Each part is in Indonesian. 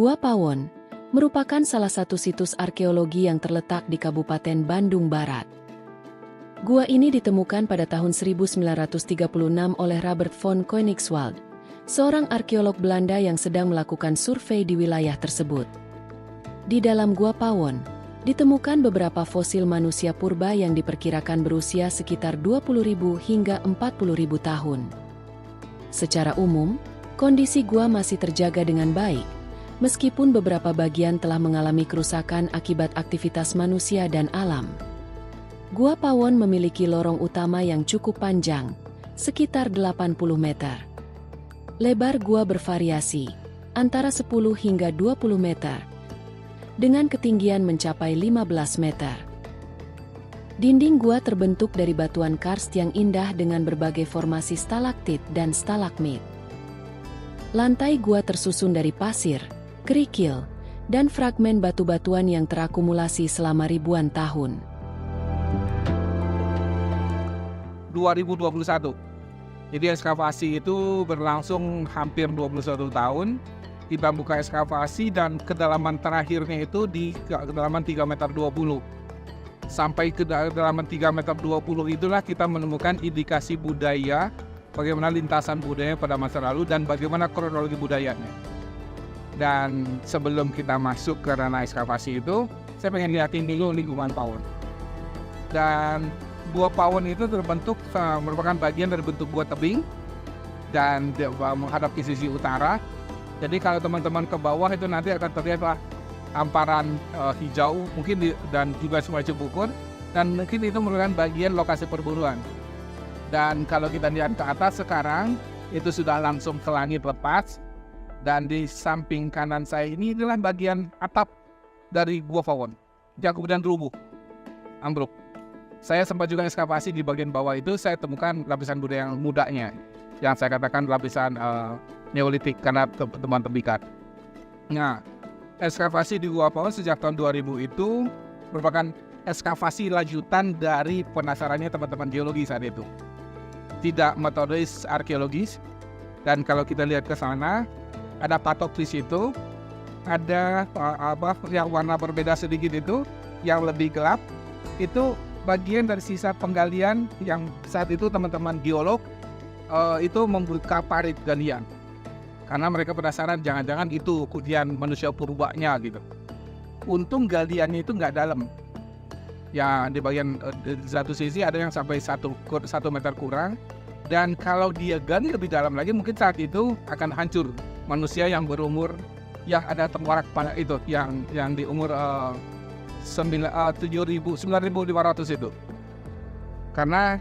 Gua Pawon merupakan salah satu situs arkeologi yang terletak di Kabupaten Bandung Barat. Gua ini ditemukan pada tahun 1936 oleh Robert von Koenigswald, seorang arkeolog Belanda yang sedang melakukan survei di wilayah tersebut. Di dalam Gua Pawon, ditemukan beberapa fosil manusia purba yang diperkirakan berusia sekitar 20.000 hingga 40.000 tahun. Secara umum, kondisi gua masih terjaga dengan baik, meskipun beberapa bagian telah mengalami kerusakan akibat aktivitas manusia dan alam. Gua Pawon memiliki lorong utama yang cukup panjang, sekitar 80 meter. Lebar gua bervariasi, antara 10 hingga 20 meter, dengan ketinggian mencapai 15 meter. Dinding gua terbentuk dari batuan karst yang indah dengan berbagai formasi stalaktit dan stalagmit. Lantai gua tersusun dari pasir, kerikil, dan fragmen batu-batuan yang terakumulasi selama ribuan tahun. 2021. Jadi ekskavasi itu berlangsung hampir 21 tahun. Kita buka ekskavasi dan kedalaman terakhirnya itu di kedalaman 3,20 meter. Sampai ke kedalaman 3,20 meter itulah kita menemukan indikasi budaya, bagaimana lintasan budaya pada masa lalu dan bagaimana kronologi budayanya. Dan sebelum kita masuk ke ranah ekskavasi itu, saya pengen lihatin dulu lingkungan Pawon. Dan Gua Pawon itu terbentuk merupakan bagian dari bentuk gua tebing dan menghadap ke sisi utara. Jadi kalau teman-teman ke bawah itu nanti akan terlihat hamparan hijau mungkin dan juga Sungai Cibukur, dan mungkin itu merupakan bagian lokasi perburuan. Dan kalau kita lihat ke atas sekarang itu sudah langsung ke langit lepas, dan di samping kanan saya ini adalah bagian atap dari Gua Pawon yang kemudian rubuh, ambruk. Saya sempat juga ekskavasi di bagian bawah itu, saya temukan lapisan budaya yang mudanya, yang saya katakan lapisan Neolitik karena temuan tembikar. Nah, ekskavasi di Gua Pawon sejak tahun 2000 itu merupakan ekskavasi lanjutan dari penasarannya teman-teman geologi saat itu. Tidak metodis arkeologis, dan kalau kita lihat ke sana, ada patok di situ, ada yang warna berbeda sedikit itu, yang lebih gelap, itu bagian dari sisa penggalian yang saat itu teman-teman geolog itu membuka parit galian. Karena mereka penasaran jangan-jangan itu kudian manusia purbanya gitu. Untung galiannya itu nggak dalam. Ya di bagian di satu sisi ada yang sampai 1 meter kurang. Dan kalau dia gali lebih dalam lagi mungkin saat itu akan hancur manusia yang berumur, yang ada tengkorak pada itu yang di umur 9.500 itu. Karena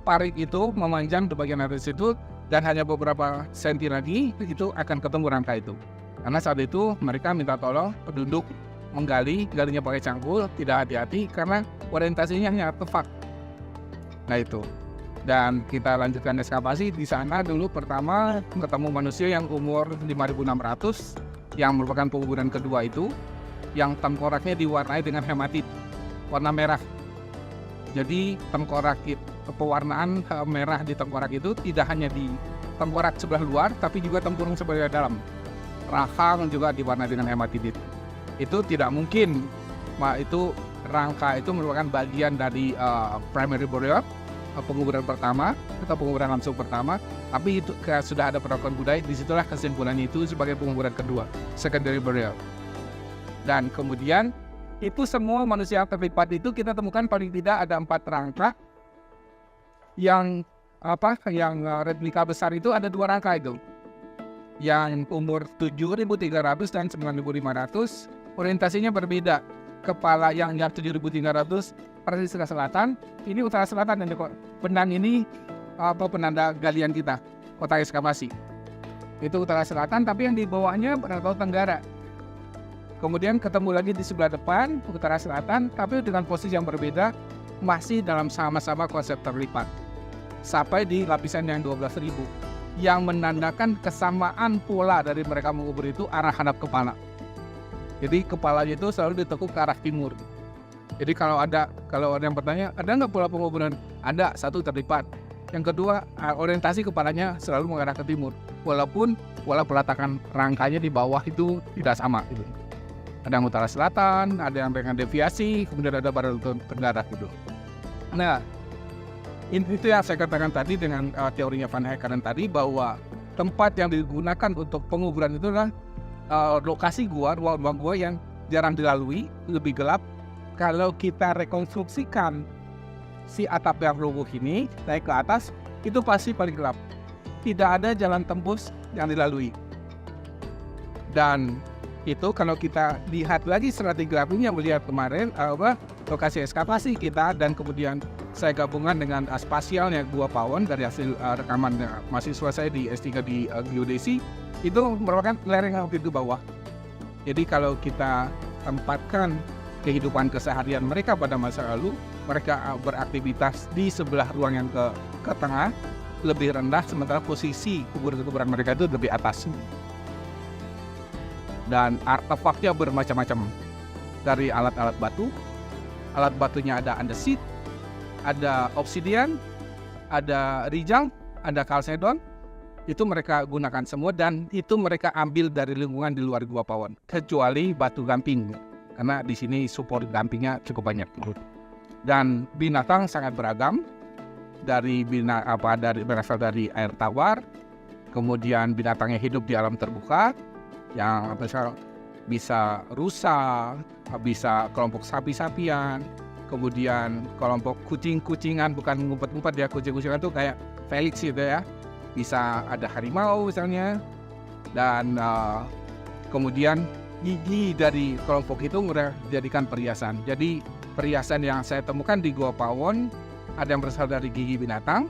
parit itu memanjang di bagian atas itu, dan hanya beberapa senti lagi itu akan ketemu rangka itu. Karena saat itu mereka minta tolong penduduk galinya pakai cangkul, tidak hati-hati karena orientasinya hanya tepat. Nah itu. Dan kita lanjutkan ekskavasi di sana dulu. Pertama ketemu manusia yang umur 5.600 yang merupakan penguburan kedua itu, yang tengkoraknya diwarnai dengan hematit warna merah. Jadi tengkorak pewarnaan merah di tengkorak itu tidak hanya di tengkorak sebelah luar, tapi juga tempurung sebelah dalam. Rahang juga diwarnai dengan hematit. Itu tidak mungkin, itu rangka itu merupakan bagian dari primary burial, penguburan pertama atau penguburan langsung pertama, tapi itu sudah ada pengakuan budaya. Disitulah kesimpulannya itu sebagai penguburan kedua, secondary burial. Dan kemudian itu semua manusia yang terlipat itu kita temukan paling tidak ada 4 rangka. Yang replika besar itu ada 2 rangka itu. Yang umur 7.300 dan 9.500 orientasinya berbeda. Kepala yang 7.300 persis ke selatan, ini utara selatan, dan benang ini penanda galian kita, kota ekskavasi. Itu utara selatan, tapi yang di bawahnya berada tenggara. Kemudian ketemu lagi di sebelah depan, utara selatan, tapi dengan posisi yang berbeda, masih dalam sama-sama konsep terlipat. Sampai di lapisan yang 12.000, yang menandakan kesamaan pola dari mereka mengubur itu arah hadap kepala. Jadi kepalanya itu selalu ditekuk ke arah timur. Jadi kalau ada yang bertanya, ada nggak pola penguburan? Ada, satu terlipat. Yang kedua, orientasi kepalanya selalu mengarah ke timur. walaupun pola peletakan rangkanya di bawah itu tidak sama gitu. Ada yang utara selatan, ada yang dengan deviasi, kemudian ada barat tenggara gitu. Nah, itu yang saya katakan tadi dengan teorinya Van Hekkaren tadi, bahwa tempat yang digunakan untuk penguburan itu adalah lokasi gua, ruang gua yang jarang dilalui, lebih gelap. Kalau kita rekonstruksikan si atap yang roboh ini naik ke atas, itu pasti paling gelap. Tidak ada jalan tembus yang dilalui. Dan itu kalau kita lihat lagi strategi grafiknya, melihat kemarin lokasi ekskavasi kita, dan kemudian saya gabungan dengan spasialnya Gua Pawon dari hasil rekaman mahasiswa saya di S3 di geodesi, itu merupakan lereng yang begitu bawah. Jadi kalau kita tempatkan kehidupan keseharian mereka pada masa lalu, mereka beraktivitas di sebelah ruang yang ke tengah lebih rendah, sementara posisi kuburan mereka itu lebih atas. Dan artefaknya bermacam-macam, dari alat-alat batu. Alat batunya ada andesit, ada obsidian, ada rijal, ada kalsedon. Itu mereka gunakan semua, dan itu mereka ambil dari lingkungan di luar Gua Pawon, kecuali batu gamping, karena di sini support gampingnya cukup banyak. Dan binatang sangat beragam, dari berasal dari air tawar, kemudian binatangnya hidup di alam terbuka, yang bisa rusa, bisa kelompok sapi-sapian, kemudian kelompok kucing-kucingan, bukan ngumpet-ngumpet ya, kucing-kucingan tuh kayak Felix gitu ya, bisa ada harimau misalnya, dan kemudian gigi dari kelompok itu mereka jadikan perhiasan. Jadi perhiasan yang saya temukan di Gua Pawon ada yang berasal dari gigi binatang,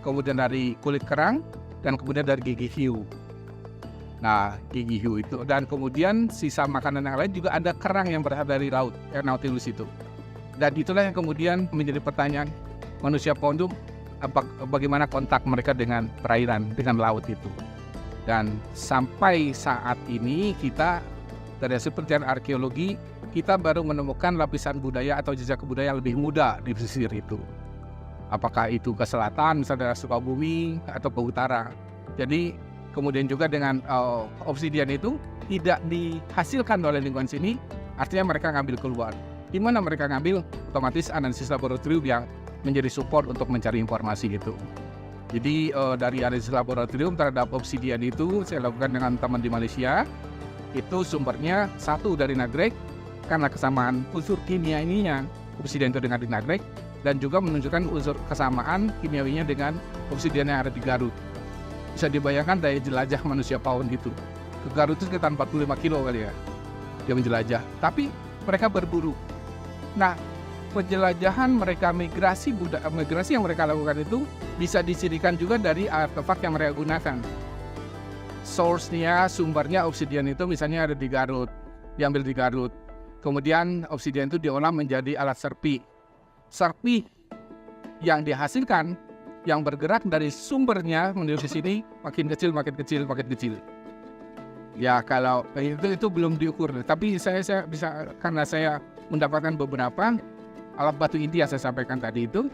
kemudian dari kulit kerang, dan kemudian dari gigi hiu. Nah, gigi hiu itu, dan kemudian sisa makanan yang lain juga ada kerang yang berasal dari laut, Nautilus itu. Dan itulah yang kemudian menjadi pertanyaan manusia Pawon itu, bagaimana kontak mereka dengan perairan, dengan laut itu. Dan sampai saat ini kita dari hasil penelitian arkeologi, kita baru menemukan lapisan budaya atau jejak kebudayaan lebih muda di pesisir itu. Apakah itu ke selatan, misalnya Sukabumi, atau ke utara. Jadi kemudian juga dengan obsidian itu tidak dihasilkan oleh lingkungan sini, artinya mereka ngambil keluar. Di mana mereka ngambil? Otomatis analisis laboratorium yang menjadi support untuk mencari informasi itu. Jadi dari analisis laboratorium terhadap obsidian itu saya lakukan dengan teman di Malaysia. Itu sumbernya satu dari nagrek, karena kesamaan unsur kimia ininya obsidian itu dengan nagrek, dan juga menunjukkan unsur kesamaan kimiawinya dengan obsidian yang ada di Garut. Bisa dibayangkan daya jelajah manusia Pawon itu. Ke Garut itu sekitar 45 kilo kali ya, dia menjelajah. Tapi mereka berburu. Nah, penjelajahan mereka, migrasi yang mereka lakukan itu bisa dicirikan juga dari artefak yang mereka gunakan. Source-nya, sumbernya obsidian itu misalnya ada di Garut, diambil di Garut. Kemudian obsidian itu diolah menjadi alat serpi. Serpi yang dihasilkan, yang bergerak dari sumbernya menuju ke sini makin kecil, makin kecil, makin kecil. Ya kalau itu belum diukur, tapi saya bisa, karena saya mendapatkan beberapa alat batu inti yang saya sampaikan tadi itu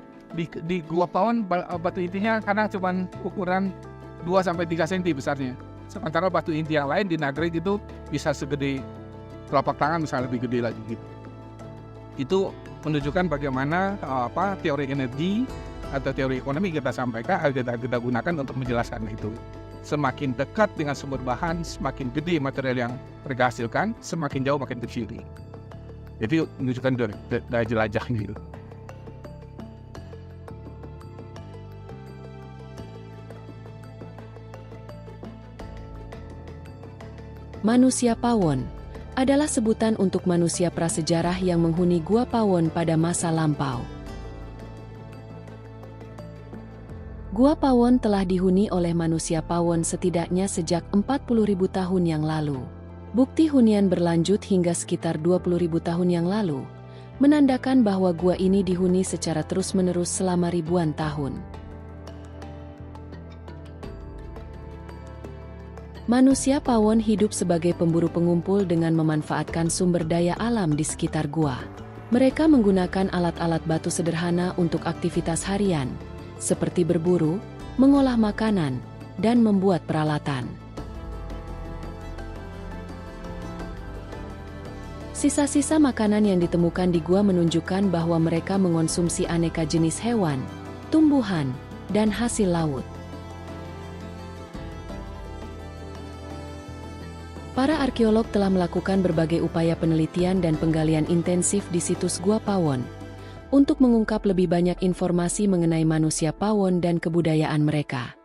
di Gua Pawon, batu intinya karena cuma ukuran 2-3 cm besarnya. Sementara batu inti yang lain di nagrek itu bisa segede telapak tangan, misalnya lebih gede lagi gitu. Itu menunjukkan bagaimana teori energi atau teori ekonomi kita sampaikan, kita gunakan untuk menjelaskan itu. Semakin dekat dengan sumber bahan, semakin gede material yang mereka hasilkan, semakin jauh makin kecil. Jadi menunjukkan daya jelajah gitu. Manusia Pawon adalah sebutan untuk manusia prasejarah yang menghuni Gua Pawon pada masa lampau. Gua Pawon telah dihuni oleh manusia Pawon setidaknya sejak 40.000 tahun yang lalu. Bukti hunian berlanjut hingga sekitar 20.000 tahun yang lalu, menandakan bahwa gua ini dihuni secara terus-menerus selama ribuan tahun. Manusia Pawon hidup sebagai pemburu pengumpul dengan memanfaatkan sumber daya alam di sekitar gua. Mereka menggunakan alat-alat batu sederhana untuk aktivitas harian, seperti berburu, mengolah makanan, dan membuat peralatan. Sisa-sisa makanan yang ditemukan di gua menunjukkan bahwa mereka mengonsumsi aneka jenis hewan, tumbuhan, dan hasil laut. Para arkeolog telah melakukan berbagai upaya penelitian dan penggalian intensif di situs Gua Pawon untuk mengungkap lebih banyak informasi mengenai manusia Pawon dan kebudayaan mereka.